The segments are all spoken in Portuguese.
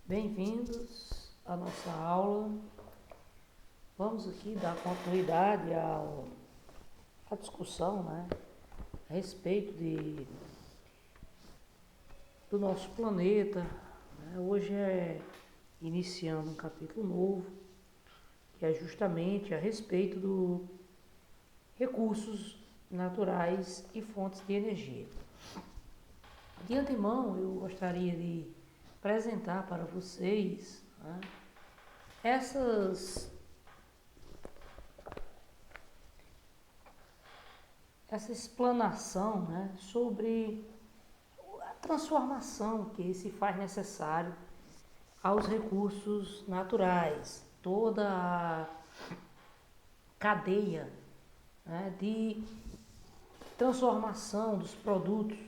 Bem-vindos à nossa aula. Vamos aqui dar continuidade à discussão, a respeito do nosso planeta. Hoje iniciando um capítulo novo, que é justamente a respeito dos recursos naturais e fontes de energia. De antemão, eu gostaria de apresentar para vocês essa explanação sobre a transformação que se faz necessário aos recursos naturais, toda a cadeia de transformação dos produtos,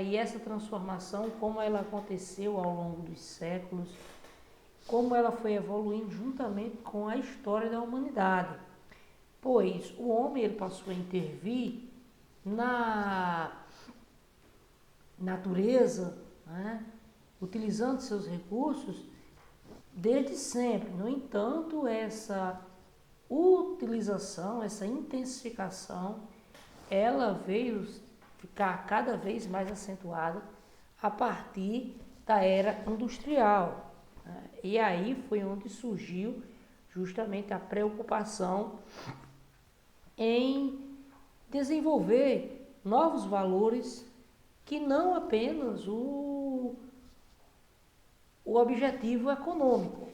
e essa transformação, como ela aconteceu ao longo dos séculos, como ela foi evoluindo juntamente com a história da humanidade. Pois o homem ele passou a intervir na natureza, utilizando seus recursos desde sempre. No entanto, essa utilização, essa intensificação, ela veio ficar cada vez mais acentuada a partir da era industrial. E aí foi onde surgiu justamente a preocupação em desenvolver novos valores que não apenas o objetivo econômico,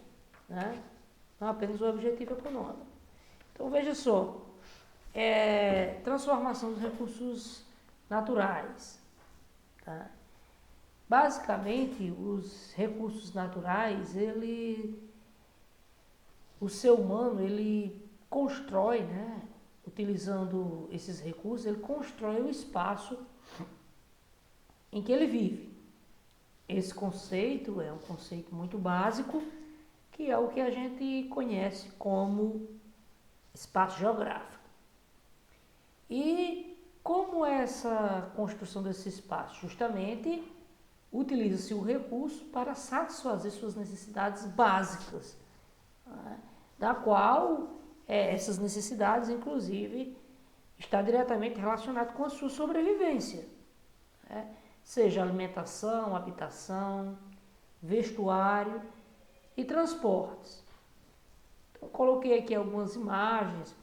não apenas o objetivo econômico. Então veja só, transformação dos recursos naturais. Basicamente, os recursos naturais, o ser humano, ele constrói, utilizando esses recursos, ele constrói o espaço em que ele vive. Esse conceito é um conceito muito básico, que é o que a gente conhece como espaço geográfico. E como é essa construção desse espaço? Justamente utiliza-se o recurso para satisfazer suas necessidades básicas, da qual essas necessidades, inclusive, está diretamente relacionado com a sua sobrevivência, seja alimentação, habitação, vestuário e transportes. Então, coloquei aqui algumas imagens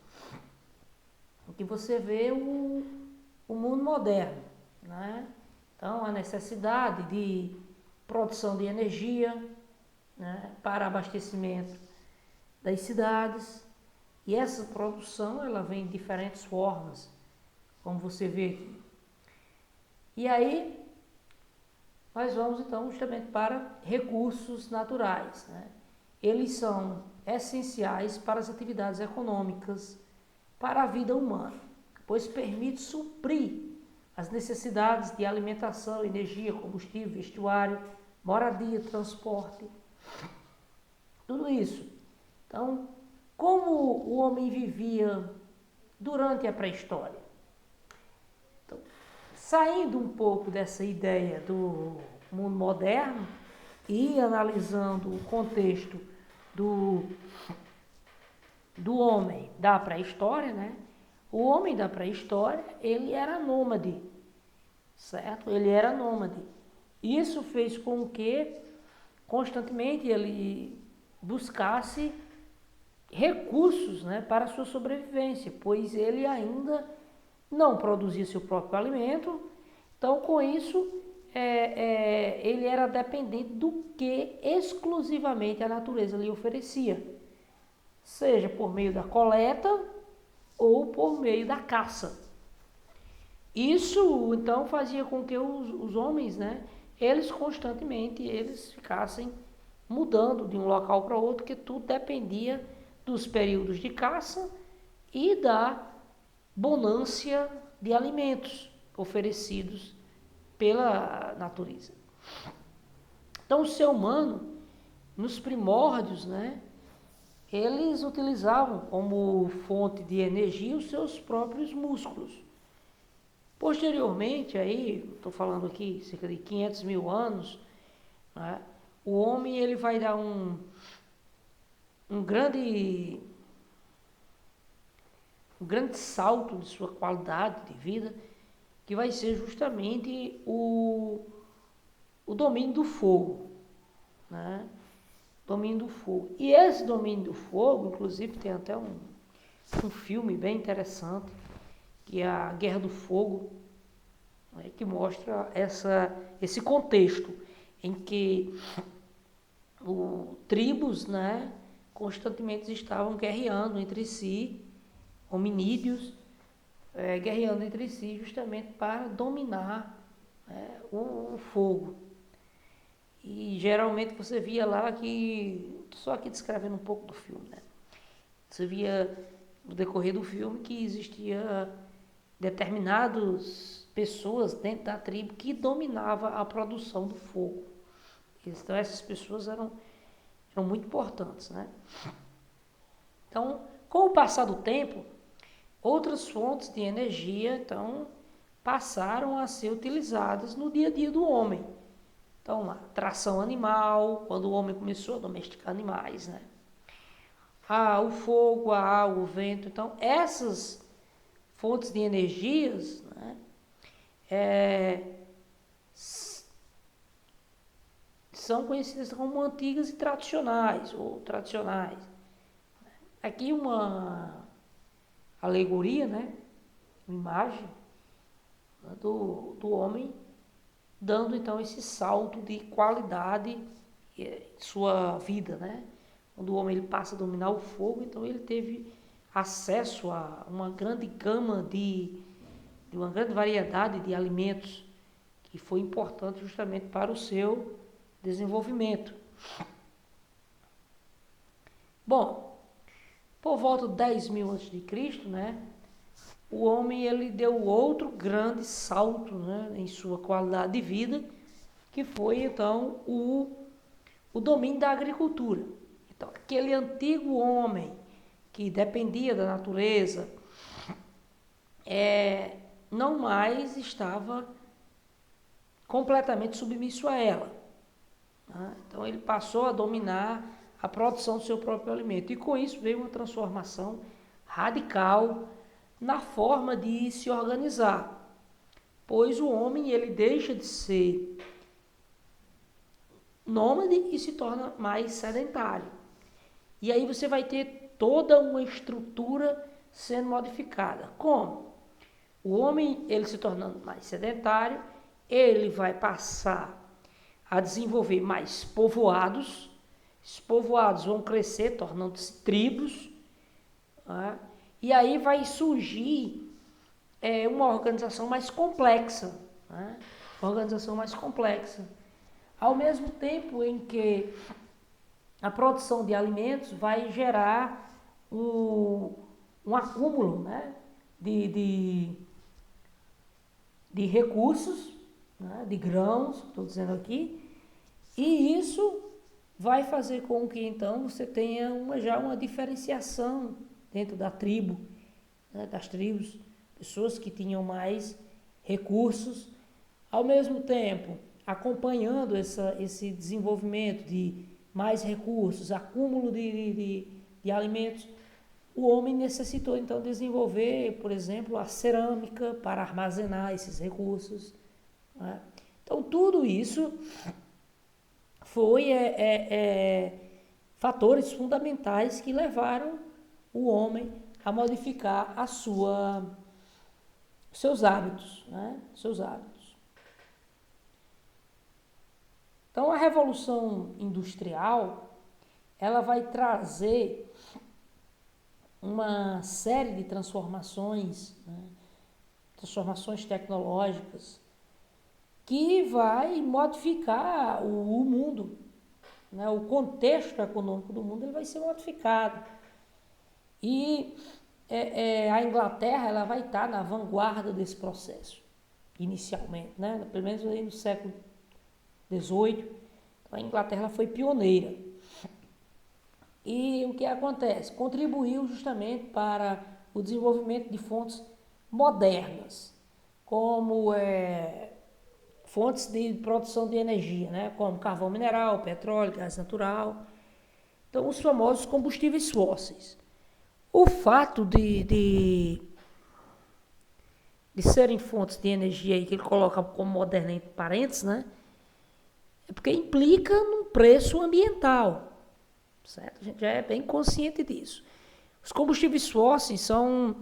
em que você vê o mundo moderno, Então, a necessidade de produção de energia, para abastecimento das cidades. E essa produção, ela vem de diferentes formas, como você vê aqui. E aí, nós vamos então justamente para recursos naturais. Eles são essenciais para as atividades econômicas, para a vida humana, pois permite suprir as necessidades de alimentação, energia, combustível, vestuário, moradia, transporte, tudo isso. Então, como o homem vivia durante a pré-história? Então, saindo um pouco dessa ideia do mundo moderno e analisando o contexto do homem da pré-história, o homem da pré-história, ele era nômade, certo? Ele era nômade. Isso fez com que constantemente ele buscasse recursos, para a sua sobrevivência, pois ele ainda não produzia seu próprio alimento. Então, com isso, ele era dependente do que exclusivamente a natureza lhe oferecia, seja por meio da coleta ou por meio da caça. Isso, então, fazia com que os homens, eles constantemente ficassem mudando de um local para outro, porque tudo dependia dos períodos de caça e da bonância de alimentos oferecidos pela natureza. Então, o ser humano, nos primórdios, eles utilizavam como fonte de energia os seus próprios músculos. Posteriormente, aí, estou falando aqui, cerca de 500 mil anos, o homem ele vai dar um grande salto de sua qualidade de vida, que vai ser justamente o domínio do fogo, né? Domínio do fogo. E esse domínio do fogo, inclusive, tem até um filme bem interessante, que é a Guerra do Fogo, né, que mostra esse contexto em que tribos, né, constantemente estavam guerreando entre si, hominídeos, guerreando entre si justamente para dominar, né, o fogo. E geralmente você via lá que, só aqui descrevendo um pouco do filme, né? Você via no decorrer do filme que existia determinadas pessoas dentro da tribo que dominava a produção do fogo. Então essas pessoas eram muito importantes, né? Então, com o passar do tempo, outras fontes de energia então passaram a ser utilizadas no dia a dia do homem. Então, a tração animal, quando o homem começou a domesticar animais, né? O fogo, a água, o vento. Então, essas fontes de energias, né, são conhecidas como antigas e tradicionais, ou tradicionais. Aqui uma alegoria, né, uma imagem, né, do homem dando então esse salto de qualidade em sua vida, né? Quando o homem ele passa a dominar o fogo, então ele teve acesso a uma grande gama de uma grande variedade de alimentos que foi importante justamente para o seu desenvolvimento. Bom, por volta de 10.000 a.C., né, o homem ele deu outro grande salto, né, em sua qualidade de vida, que foi então o domínio da agricultura. Então, aquele antigo homem que dependia da natureza, não mais estava completamente submisso a ela, né? Então ele passou a dominar a produção do seu próprio alimento. E com isso veio uma transformação radical na forma de se organizar. Pois o homem ele deixa de ser nômade e se torna mais sedentário. E aí você vai ter toda uma estrutura sendo modificada. Como? O homem, ele se tornando mais sedentário, ele vai passar a desenvolver mais povoados. Esses povoados vão crescer, tornando-se tribos. Né? E aí vai surgir uma organização mais complexa. Né? Uma organização mais complexa. Ao mesmo tempo em que a produção de alimentos vai gerar um acúmulo, né, de recursos, né, de grãos, estou dizendo aqui, e isso vai fazer com que então você tenha já uma diferenciação dentro da tribo, né, das tribos, pessoas que tinham mais recursos, ao mesmo tempo acompanhando esse desenvolvimento de mais recursos, acúmulo de alimentos, o homem necessitou então desenvolver, por exemplo, a cerâmica para armazenar esses recursos. Né? Então tudo isso foi fatores fundamentais que levaram o homem a modificar seus hábitos, né? Seus hábitos. Então a Revolução Industrial, ela vai trazer uma série de transformações, né? Transformações tecnológicas, que vai modificar o mundo, né? O contexto econômico do mundo ele vai ser modificado. E a Inglaterra ela vai estar na vanguarda desse processo, inicialmente, né? Pelo menos aí no século XVIII, a Inglaterra foi pioneira. E o que acontece? Contribuiu justamente para o desenvolvimento de fontes modernas, como fontes de produção de energia, né? Como carvão mineral, petróleo, gás natural. Então, os famosos combustíveis fósseis. O fato de serem fontes de energia aí que ele coloca como moderna entre parênteses, né? É porque implica num preço ambiental, certo? A gente já é bem consciente disso. Os combustíveis fósseis são,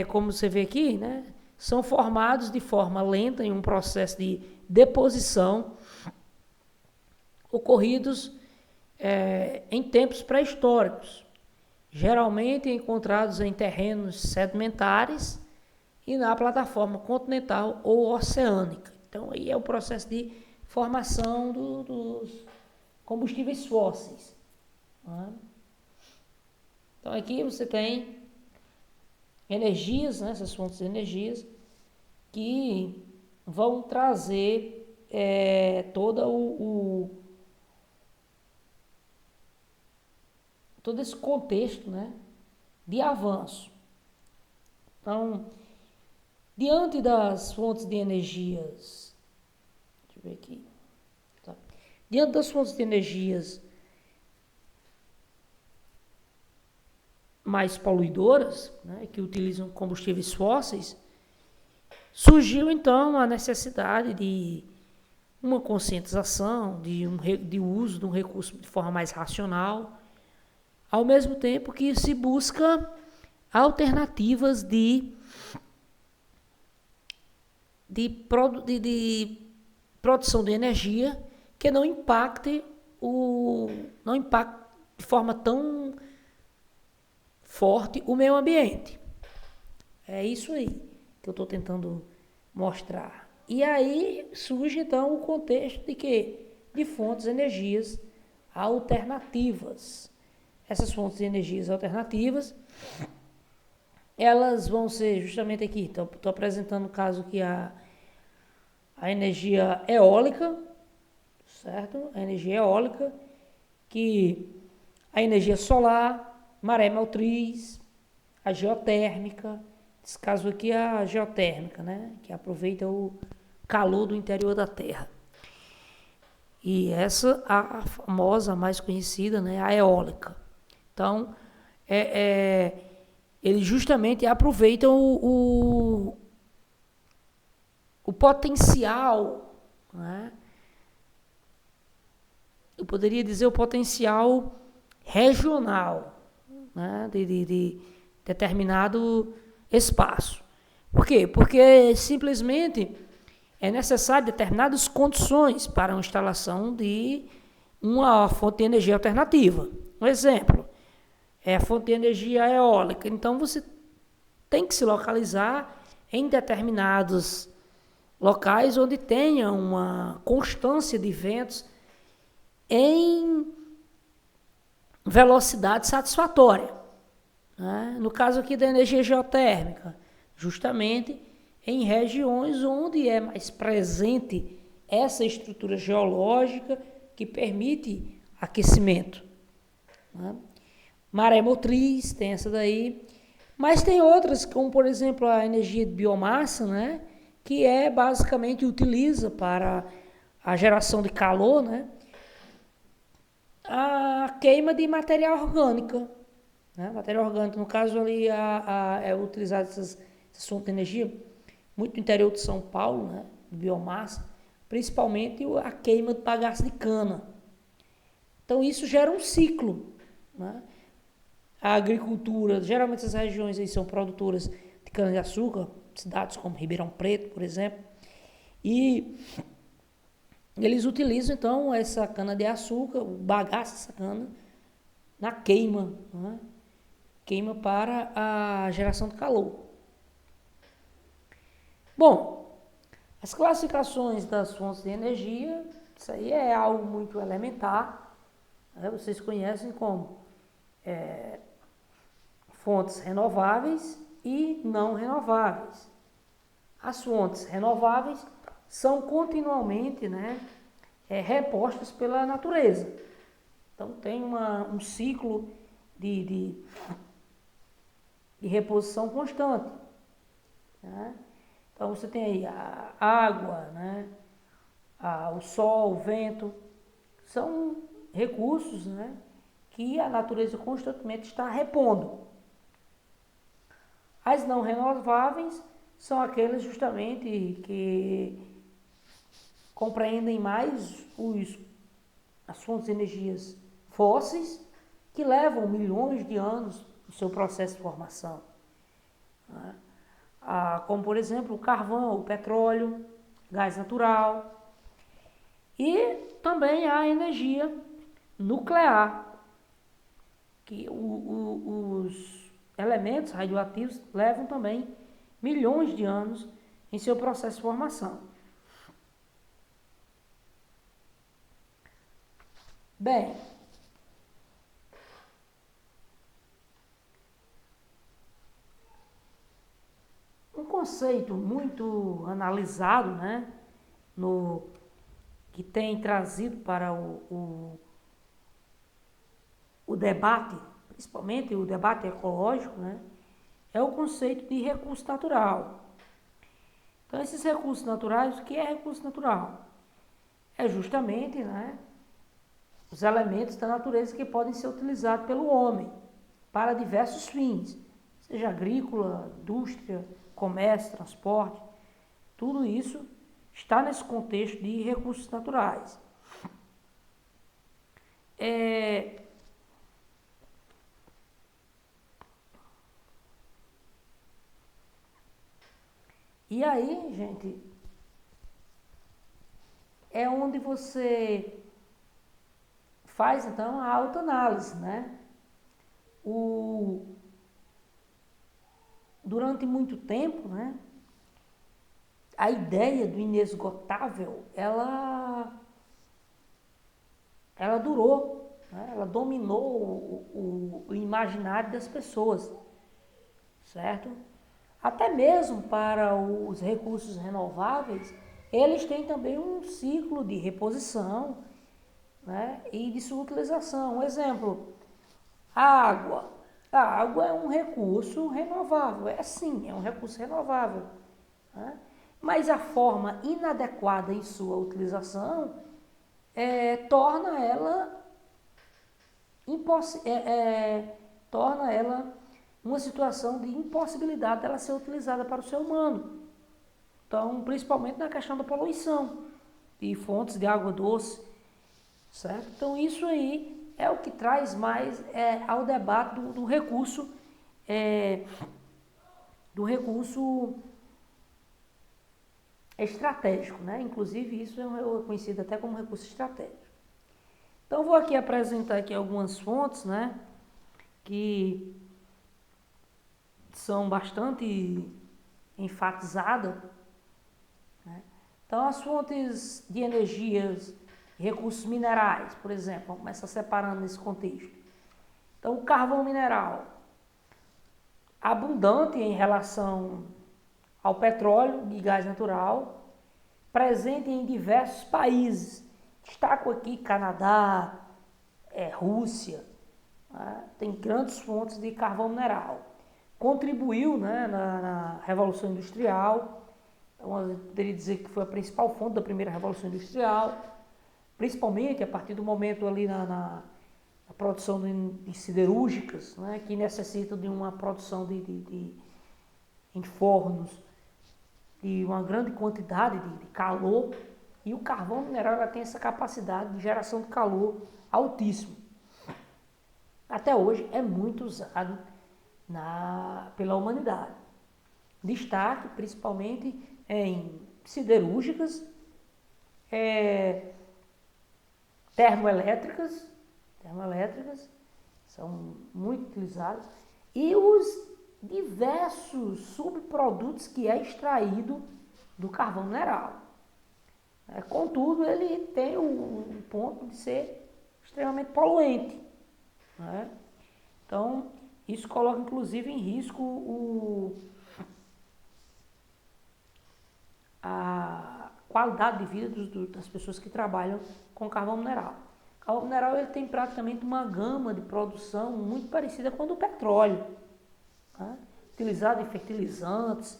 como você vê aqui, né? São formados de forma lenta em um processo de deposição ocorridos em tempos pré-históricos, geralmente encontrados em terrenos sedimentares e na plataforma continental ou oceânica. Então, aí é o processo de formação dos combustíveis fósseis. Então, aqui você tem energias, né, essas fontes de energias, que vão trazer todo esse contexto, né, de avanço. Então, diante das fontes de energias, deixa eu ver aqui, tá. Diante das fontes de energias mais poluidoras, né, que utilizam combustíveis fósseis, surgiu então a necessidade de uma conscientização, de uso de um recurso de forma mais racional, ao mesmo tempo que se busca alternativas de produção de energia que não impacte de forma tão forte o meio ambiente. É isso aí que eu estou tentando mostrar. E aí surge então o contexto de quê? De fontes de energias alternativas. Essas fontes de energias alternativas, elas vão ser justamente aqui, estou apresentando o caso aqui a energia eólica, certo? A energia eólica, que a energia solar, maré motriz, a geotérmica, nesse caso aqui a geotérmica, né? Que aproveita o calor do interior da Terra. E essa, a famosa, a mais conhecida, né? A eólica. Então, eles justamente aproveitam o potencial, né? Eu poderia dizer o potencial regional, né? de determinado espaço. Por quê? Porque simplesmente é necessário determinadas condições para a instalação de uma fonte de energia alternativa. Um exemplo, é a fonte de energia eólica. Então, você tem que se localizar em determinados locais onde tenha uma constância de ventos em velocidade satisfatória. Né? No caso aqui da energia geotérmica, justamente em regiões onde é mais presente essa estrutura geológica que permite aquecimento. Né? Maré motriz, tem essa daí, mas tem outras, como por exemplo a energia de biomassa, né? Que basicamente utiliza para a geração de calor, né? A queima de matéria orgânica. Né? Matéria orgânica, no caso ali, é utilizada essas fontes de energia muito no interior de São Paulo, né? De biomassa, principalmente a queima de bagaço de cana. Então isso gera um ciclo. Né? A agricultura, geralmente essas regiões aí são produtoras de cana-de-açúcar, cidades como Ribeirão Preto, por exemplo, e eles utilizam então essa cana-de-açúcar, o bagaço dessa cana, na queima, né? Queima para a geração de calor. Bom, as classificações das fontes de energia, isso aí é algo muito elementar, né? Vocês conhecem como fontes renováveis e não renováveis. As fontes renováveis são continuamente, né, repostas pela natureza. Então tem um ciclo de reposição constante. Né? Então você tem aí a água, né? O sol, o vento, são recursos, né? Que a natureza constantemente está repondo. As não renováveis são aquelas justamente que compreendem mais as fontes de energias fósseis que levam milhões de anos no seu processo de formação. Né? Como, por exemplo, o carvão, o petróleo, gás natural. E também a energia nuclear, que os elementos radioativos levam também milhões de anos em seu processo de formação. Bem, um conceito muito analisado, né, que tem trazido para o debate, principalmente o debate ecológico, né, é o conceito de recurso natural. Então, esses recursos naturais, o que é recurso natural? É justamente, né, os elementos da natureza que podem ser utilizados pelo homem para diversos fins, seja agrícola, indústria, comércio, transporte, tudo isso está nesse contexto de recursos naturais. E aí, gente, é onde você faz então a autoanálise, né? Durante muito tempo, né, a ideia do inesgotável, ela durou, né? Ela dominou o imaginário das pessoas, certo? Até mesmo para os recursos renováveis, eles têm também um ciclo de reposição, né, e de sua utilização. Um exemplo, a água. A água é um recurso renovável, é um recurso renovável. Né? Mas a forma inadequada em sua utilização torna ela uma situação de impossibilidade dela ser utilizada para o ser humano. Então, principalmente na questão da poluição de fontes de água doce, certo? Então, isso aí é o que traz mais ao debate do recurso estratégico, né? Inclusive, isso é conhecido até como recurso estratégico. Então, vou aqui apresentar aqui algumas fontes, né, que são bastante enfatizadas. Né? Então, as fontes de energias, recursos minerais, por exemplo, vamos começar separando nesse contexto. Então, o carvão mineral, abundante em relação ao petróleo e gás natural, presente em diversos países. Destaco aqui Canadá, Rússia, né? Tem grandes fontes de carvão mineral. Contribuiu, né, na Revolução Industrial, então, eu poderia dizer que foi a principal fonte da primeira Revolução Industrial, principalmente a partir do momento ali na produção de siderúrgicas, né, que necessitam de uma produção em fornos de uma grande quantidade de calor, e o carvão mineral ela tem essa capacidade de geração de calor altíssimo. Até hoje é muito usado pela humanidade. Destaque principalmente em siderúrgicas, termoelétricas são muito utilizadas, e os diversos subprodutos que é extraído do carvão mineral. Contudo, ele tem o ponto de ser extremamente poluente. Né? Então, isso coloca inclusive em risco a qualidade de vida das pessoas que trabalham com carvão mineral. O carvão mineral ele tem praticamente uma gama de produção muito parecida com a do petróleo, né? Utilizado em fertilizantes.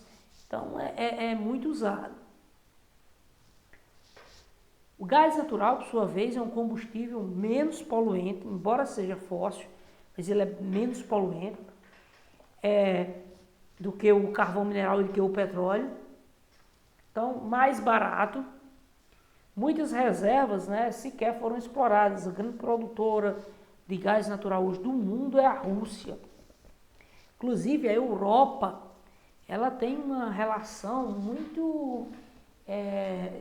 Então é muito usado. O gás natural, por sua vez, é um combustível menos poluente, embora seja fóssil, mas ele é menos poluente do que o carvão mineral e do que o petróleo. Então, mais barato. Muitas reservas, né, sequer foram exploradas. A grande produtora de gás natural hoje do mundo é a Rússia. Inclusive, a Europa, ela tem uma relação muito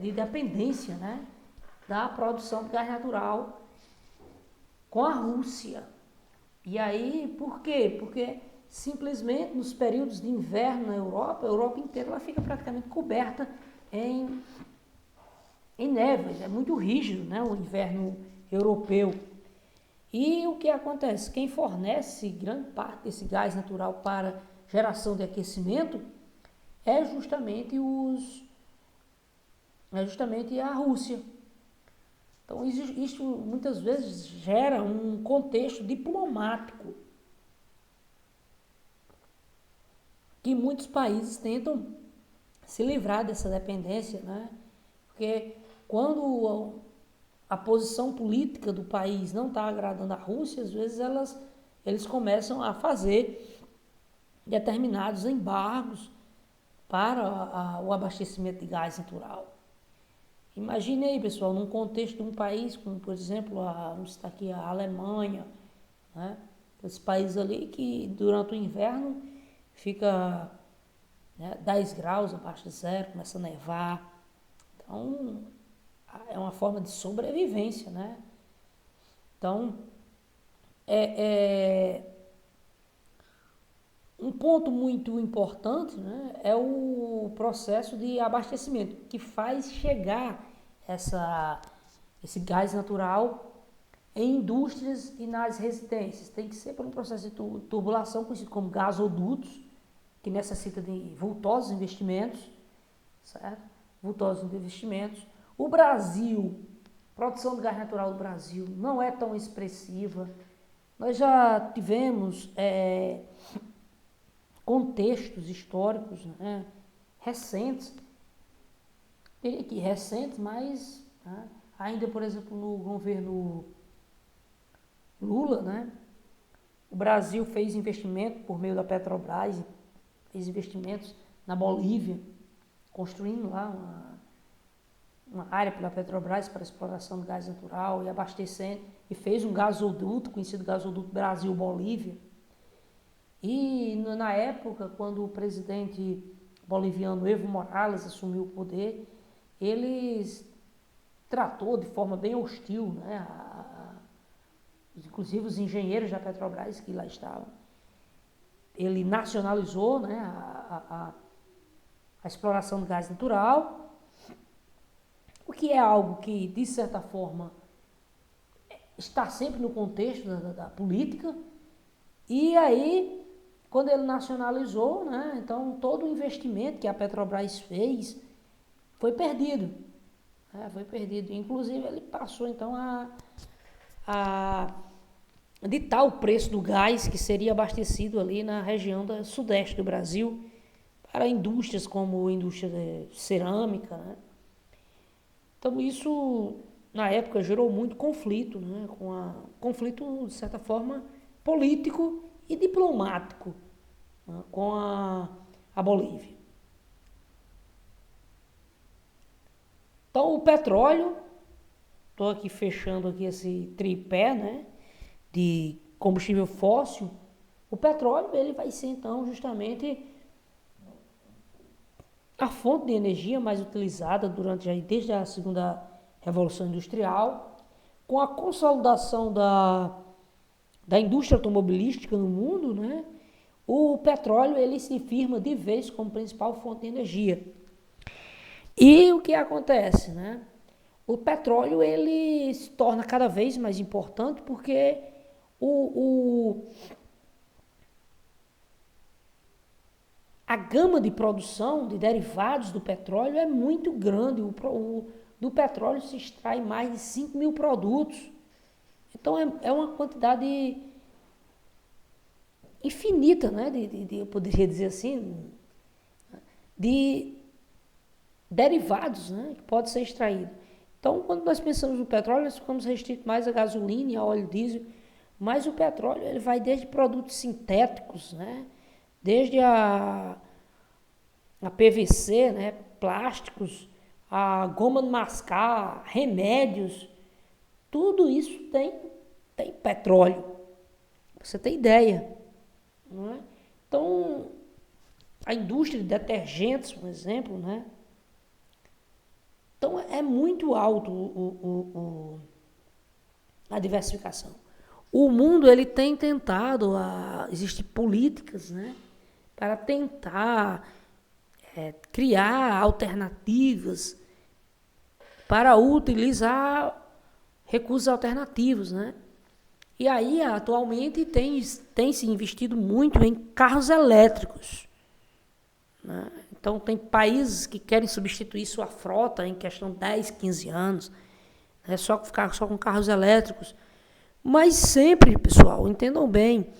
de dependência, né, da produção de gás natural com a Rússia. E aí, por quê? Porque simplesmente nos períodos de inverno na Europa, a Europa inteira ela fica praticamente coberta em neve. É muito rígido, né, o inverno europeu. E o que acontece? Quem fornece grande parte desse gás natural para geração de aquecimento é justamente a Rússia. Então, isso muitas vezes gera um contexto diplomático que muitos países tentam se livrar dessa dependência, né? Porque quando a posição política do país não está agradando a Rússia, às vezes eles começam a fazer determinados embargos para o abastecimento de gás natural. Imagine aí, pessoal, num contexto de um país como, por exemplo, vamos citar aqui a Alemanha, né? Esse país ali que durante o inverno fica, né, 10 graus abaixo de zero, começa a nevar. Então, é uma forma de sobrevivência, né? Então, um ponto muito importante, né, é o processo de abastecimento, que faz chegar esse gás natural em indústrias e nas residências. Tem que ser por um processo de tubulação, conhecido como gasodutos, que necessita de vultosos investimentos, certo? Vultosos investimentos. O Brasil, a produção de gás natural do Brasil não é tão expressiva. Nós já tivemos contextos históricos, né, recentes, mas, né, ainda, por exemplo, no governo Lula, né, o Brasil fez investimento por meio da Petrobras, fez investimentos na Bolívia, construindo lá uma área pela Petrobras para exploração de gás natural e abastecendo, e fez um gasoduto, conhecido gasoduto Brasil-Bolívia. E na época, quando o presidente boliviano Evo Morales assumiu o poder, ele tratou de forma bem hostil, né, inclusive os engenheiros da Petrobras que lá estavam. Ele nacionalizou, né, a exploração de gás natural, o que é algo que, de certa forma, está sempre no contexto da política. E aí, quando ele nacionalizou, né, então todo o investimento que a Petrobras fez foi perdido. Foi perdido. Inclusive, ele passou então a ditar o preço do gás que seria abastecido ali na região do sudeste do Brasil para indústrias como a indústria de cerâmica, né? Então isso, na época, gerou muito conflito, né? Conflito, de certa forma, político e diplomático, né, com a Bolívia. Então o petróleo, estou aqui fechando aqui esse tripé, né, de combustível fóssil. O petróleo ele vai ser então justamente a fonte de energia mais utilizada desde a segunda revolução industrial, com a consolidação da indústria automobilística no mundo, né? O petróleo ele se firma de vez como principal fonte de energia. E o que acontece, né? O petróleo ele se torna cada vez mais importante porque a gama de produção de derivados do petróleo é muito grande. Do petróleo se extrai mais de 5 mil produtos. Então é uma quantidade infinita, né? Eu poderia dizer assim, de derivados, né, que pode ser extraído. Então, quando nós pensamos no petróleo, nós ficamos restritos mais a gasolina e a óleo diesel, mas o petróleo ele vai desde produtos sintéticos, né, desde a PVC, né, plásticos, a goma de mascar, remédios, tudo isso tem petróleo. Você tem ideia, não é? Então, a indústria de detergentes, por exemplo, né? Então, é muito alto a diversificação. O mundo ele tem tentado, existem políticas, né? Para tentar criar alternativas para utilizar recursos alternativos, né? E aí, atualmente, tem se investido muito em carros elétricos, né? Então, tem países que querem substituir sua frota em questão de 10, 15 anos, né? Ficar só com carros elétricos. Mas sempre, pessoal, entendam bem,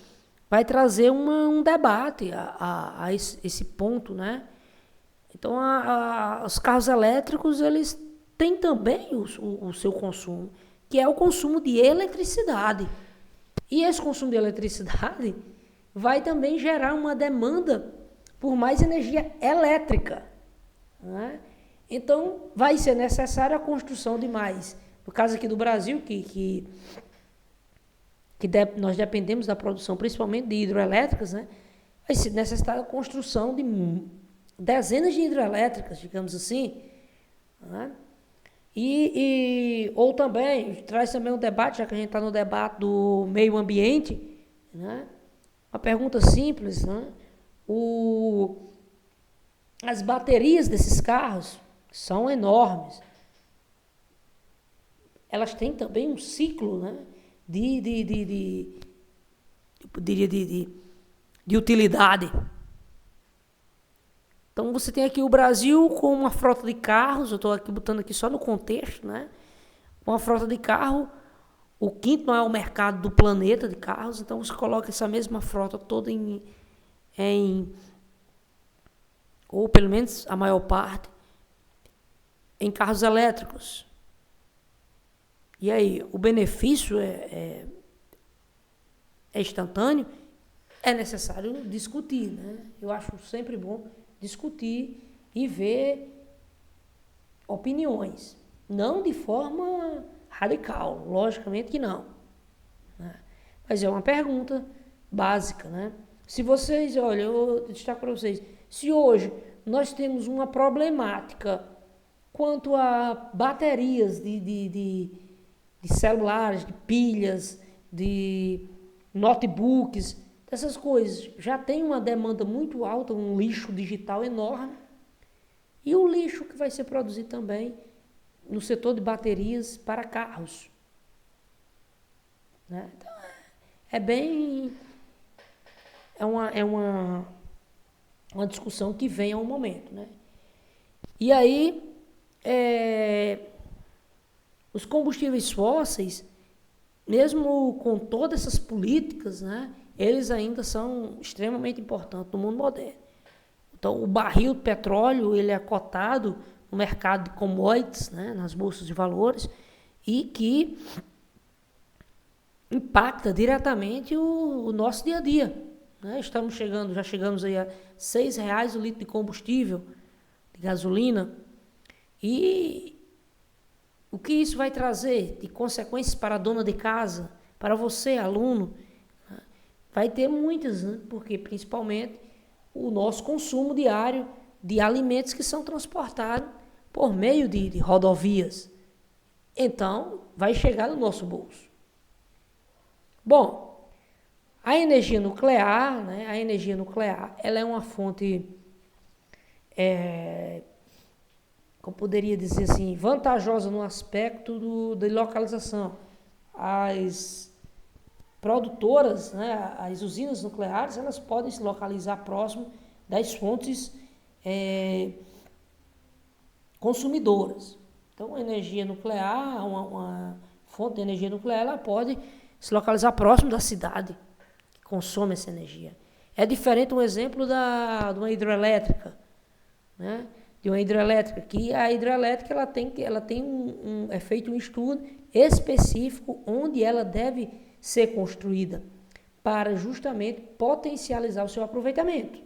vai trazer um debate a esse ponto, né? Então, os carros elétricos, eles têm também o seu consumo, que é o consumo de eletricidade. E esse consumo de eletricidade vai também gerar uma demanda por mais energia elétrica, né? Então, vai ser necessária a construção de mais. No caso aqui do Brasil, que nós dependemos da produção, principalmente de hidroelétricas, né? Vai ser necessária a construção de dezenas de hidrelétricas, digamos assim, né? Ou também, traz também um debate, já que a gente está no debate do meio ambiente, né? Uma pergunta simples, né? As baterias desses carros são enormes. Elas têm também um ciclo, né? Eu diria de utilidade. Então, você tem aqui o Brasil com uma frota de carros, eu estou aqui botando aqui só no contexto, né? Uma frota de carro, o quinto maior mercado do planeta de carros, então você coloca essa mesma frota toda ou pelo menos a maior parte, em carros elétricos. E aí, o benefício é instantâneo, é necessário discutir, né? Eu acho sempre bom discutir e ver opiniões, não de forma radical, logicamente que não, né? Mas é uma pergunta básica, né? Se vocês, olha, eu destaco para vocês, se hoje nós temos uma problemática quanto a baterias de celulares, de pilhas, de notebooks, essas coisas, já tem uma demanda muito alta, um lixo digital enorme, e o lixo que vai ser produzido também no setor de baterias para carros, né? Então, é uma discussão que vem ao momento, né? E aí, os combustíveis fósseis, mesmo com todas essas políticas, né, eles ainda são extremamente importantes no mundo moderno. Então, o barril de petróleo ele é cotado no mercado de commodities, né, nas bolsas de valores, e que impacta diretamente o nosso dia a dia, né? Já chegamos aí a R$6 o litro de combustível, de gasolina, e o que isso vai trazer de consequências para a dona de casa, para você, aluno? Vai ter muitas, né? Porque principalmente o nosso consumo diário de alimentos que são transportados por meio de rodovias. Então, vai chegar no nosso bolso. Bom, a energia nuclear, né? A energia nuclear, ela é uma fonte, como poderia dizer assim, vantajosa no aspecto de localização. As produtoras, né, as usinas nucleares, elas podem se localizar próximo das fontes consumidoras. Então, a energia nuclear, uma fonte de energia nuclear, ela pode se localizar próximo da cidade que consome essa energia. É diferente um exemplo de uma hidroelétrica, né, de uma hidrelétrica, que a hidrelétrica é feito um estudo específico onde ela deve ser construída para justamente potencializar o seu aproveitamento.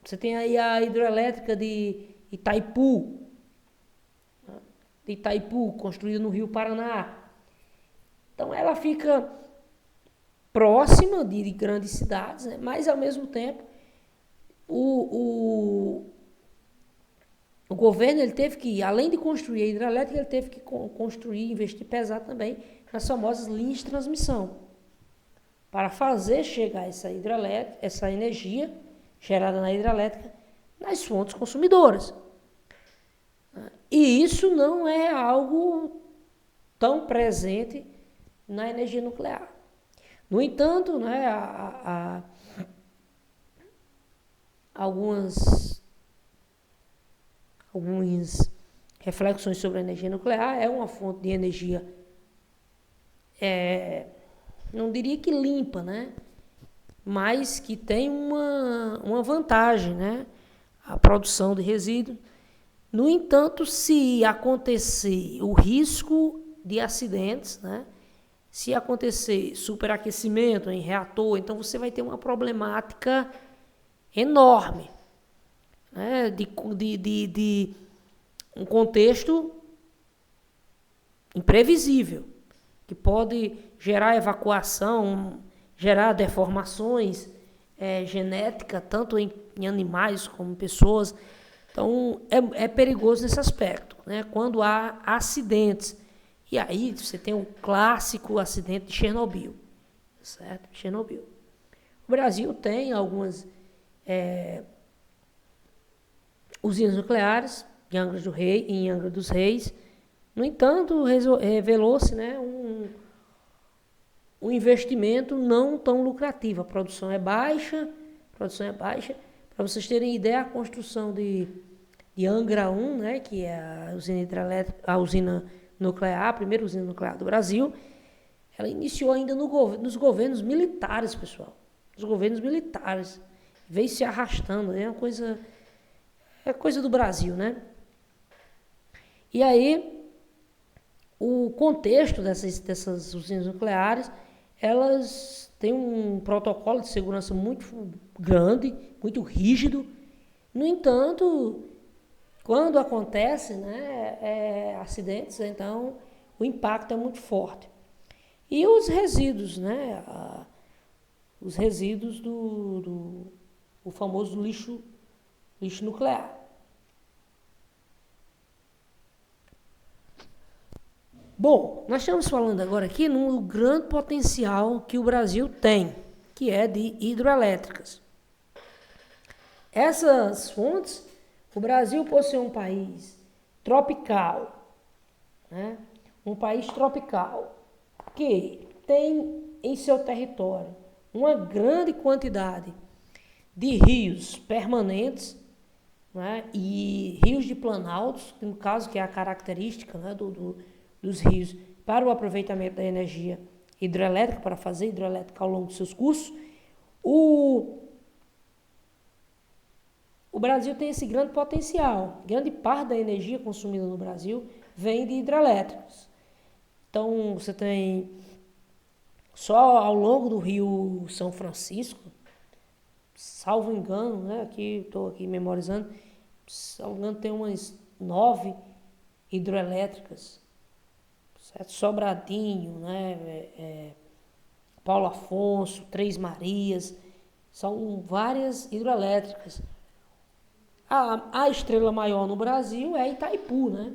Você tem aí a hidrelétrica de Itaipu, construída no Rio Paraná. Então ela fica próxima de grandes cidades, né? Mas ao mesmo tempo o governo ele teve que, além de construir a hidrelétrica, ele teve que investir pesado também nas famosas linhas de transmissão, para fazer chegar essa energia gerada na hidrelétrica nas fontes consumidoras. E isso não é algo tão presente na energia nuclear. No entanto, né, algumas reflexões sobre a energia nuclear. É uma fonte de energia, não diria que limpa, né, mas que tem uma vantagem, né, a produção de resíduos. No entanto, se acontecer o risco de acidentes, né, se acontecer superaquecimento em reator, então você vai ter uma problemática enorme, né, de um contexto imprevisível, que pode gerar evacuação, gerar deformações genéticas, tanto em animais como em pessoas. Então, é perigoso nesse aspecto, né, quando há acidentes. E aí você tem o clássico acidente de Chernobyl, certo? Chernobyl. O Brasil tem algumas usinas nucleares em Angra dos Reis. No entanto, revelou-se, né, um investimento não tão lucrativo. A produção é baixa. Para vocês terem ideia, a construção de Angra 1, né, que é a usina nuclear, a primeira usina nuclear do Brasil, ela iniciou ainda nos governos militares, pessoal. Os governos militares. Veio se arrastando, é coisa do Brasil, né? E aí, o contexto dessas usinas nucleares, elas têm um protocolo de segurança muito grande, muito rígido. No entanto, quando acontece, né, acidentes, então o impacto é muito forte. E os resíduos, né, os resíduos do famoso lixo nuclear. Bom, nós estamos falando agora aqui num grande potencial que o Brasil tem, que é de hidrelétricas. Essas fontes, o Brasil, por ser um país tropical, né, um país tropical, que tem em seu território uma grande quantidade de rios permanentes, né, e rios de planaltos, no caso que é a característica, né, dos rios para o aproveitamento da energia hidrelétrica, para fazer hidrelétrica ao longo dos seus cursos. O Brasil tem esse grande potencial. Grande parte da energia consumida no Brasil vem de hidrelétricos. Então, você tem só ao longo do Rio São Francisco, salvo engano, né, estou aqui memorizando, salvo engano, tem umas 9 hidrelétricas, certo? Sobradinho, né, Paulo Afonso, Três Marias, são várias hidrelétricas. A estrela maior no Brasil é Itaipu, né,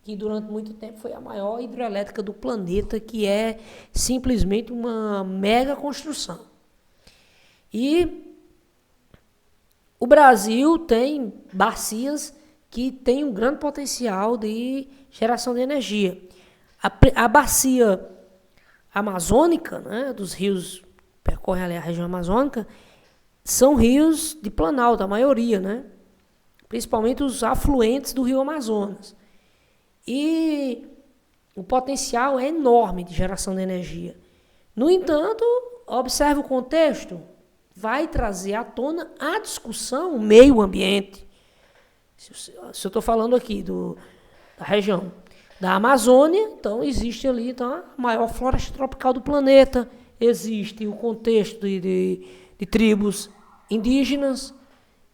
que durante muito tempo foi a maior hidrelétrica do planeta, que é simplesmente uma mega construção. E o Brasil tem bacias que têm um grande potencial de geração de energia. A bacia amazônica, né, dos rios que percorrem ali a região amazônica, são rios de planalto, a maioria, né, principalmente os afluentes do rio Amazonas. E o potencial é enorme de geração de energia. No entanto, observe o contexto, vai trazer à tona a discussão o meio ambiente. Se eu estou falando aqui da região da Amazônia, então existe ali então, a maior floresta tropical do planeta, existe o contexto de tribos indígenas,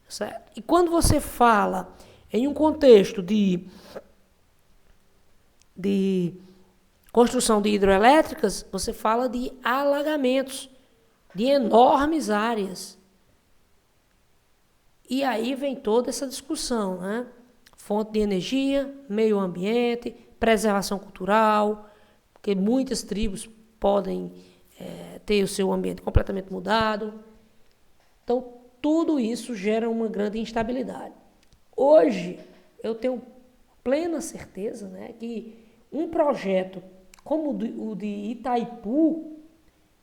certo? E quando você fala em um contexto de construção de hidrelétricas, você fala de alagamentos, de enormes áreas. E aí vem toda essa discussão, né? Fonte de energia, meio ambiente, preservação cultural, porque muitas tribos podem ter o seu ambiente completamente mudado. Então, tudo isso gera uma grande instabilidade. Hoje, eu tenho plena certeza, né, que um projeto como o de Itaipu,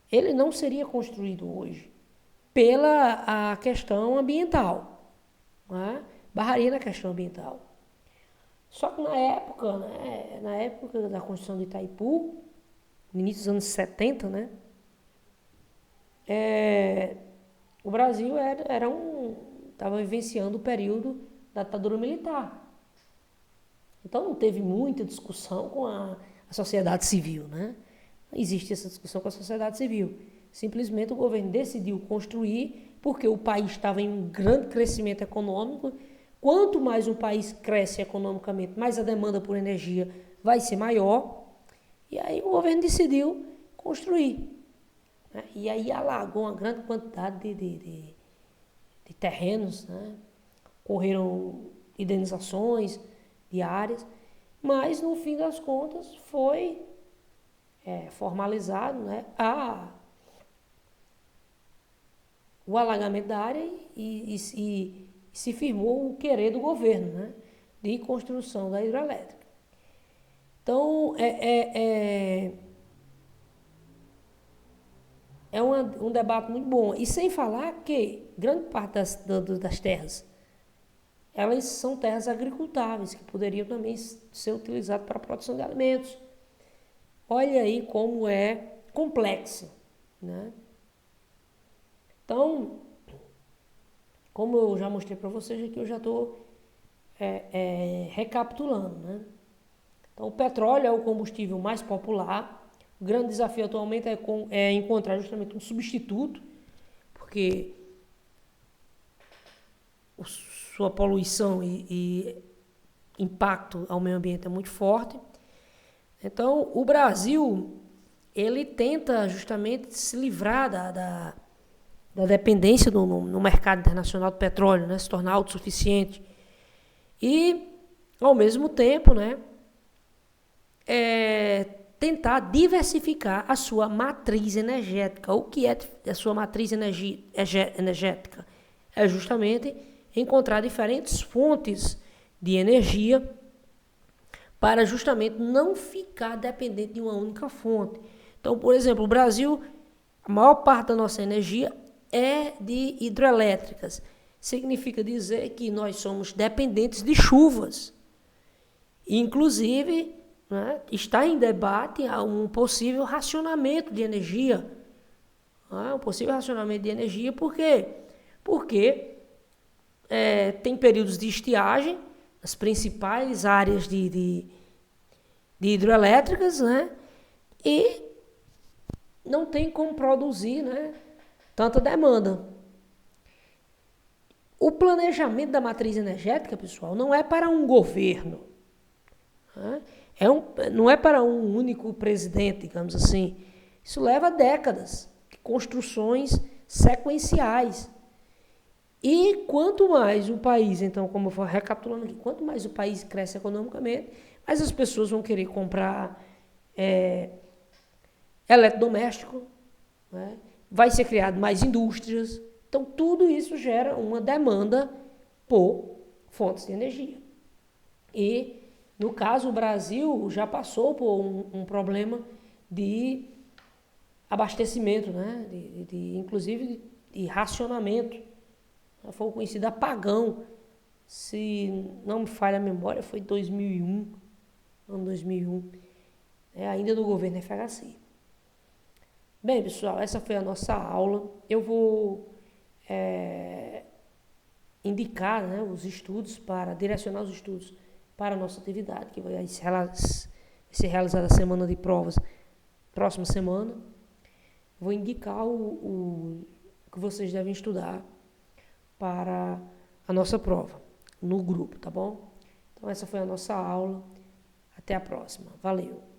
ele não seria construído hoje pela a questão ambiental, né? Barraria na questão ambiental. Só que na época da construção de Itaipu, no início dos anos 70, né, o Brasil estava vivenciando o período da ditadura militar. Então não teve muita discussão com a sociedade civil, né? Não existe essa discussão com a sociedade civil. Simplesmente o governo decidiu construir porque o país estava em um grande crescimento econômico. Quanto mais um país cresce economicamente, mais a demanda por energia vai ser maior. E aí o governo decidiu construir, né? E aí alagou uma grande quantidade de terrenos, né? Correram indenizações diárias, mas no fim das contas foi formalizado, né, o alagamento da área e se firmou o querer do governo, né, de construção da hidrelétrica. Então, um debate muito bom. E sem falar que grande parte das terras, elas são terras agricultáveis, que poderiam também ser utilizadas para a produção de alimentos. Olha aí como é complexo, né? Então, como eu já mostrei para vocês aqui, eu já estou recapitulando, né? Então, o petróleo é o combustível mais popular. O grande desafio atualmente é encontrar justamente um substituto, porque sua poluição e impacto ao meio ambiente é muito forte. Então, o Brasil, ele tenta justamente se livrar da dependência no mercado internacional do petróleo, né? Se tornar autossuficiente. E, ao mesmo tempo, né, tentar diversificar a sua matriz energética. O que é a sua matriz energética? É justamente encontrar diferentes fontes de energia para justamente não ficar dependente de uma única fonte. Então, por exemplo, o Brasil, a maior parte da nossa energia é de hidrelétricas. Significa dizer que nós somos dependentes de chuvas. Inclusive, né, está em debate um possível racionamento de energia. Um possível racionamento de energia, por quê? Porque tem períodos de estiagem, as principais áreas de hidrelétricas, né? E não tem como produzir, né, tanta demanda. O planejamento da matriz energética, pessoal, não é para um governo, né? Não é para um único presidente, digamos assim. Isso leva décadas de construções sequenciais. E quanto mais o país, então, como eu vou recapitulando aqui, quanto mais o país cresce economicamente, mais as pessoas vão querer comprar eletrodoméstico, né? Vai ser criado mais indústrias. Então, tudo isso gera uma demanda por fontes de energia. E, no caso, o Brasil já passou por um problema de abastecimento, né? Inclusive de racionamento. Foi o conhecido apagão. Se não me falha a memória, foi 2001, ano 2001, ainda no governo FHC. Bem, pessoal, essa foi a nossa aula. Eu vou indicar, né, os estudos direcionar os estudos para a nossa atividade, que vai ser realizada a semana de provas, próxima semana. Vou indicar o que vocês devem estudar para a nossa prova, no grupo, tá bom? Então essa foi a nossa aula. Até a próxima. Valeu!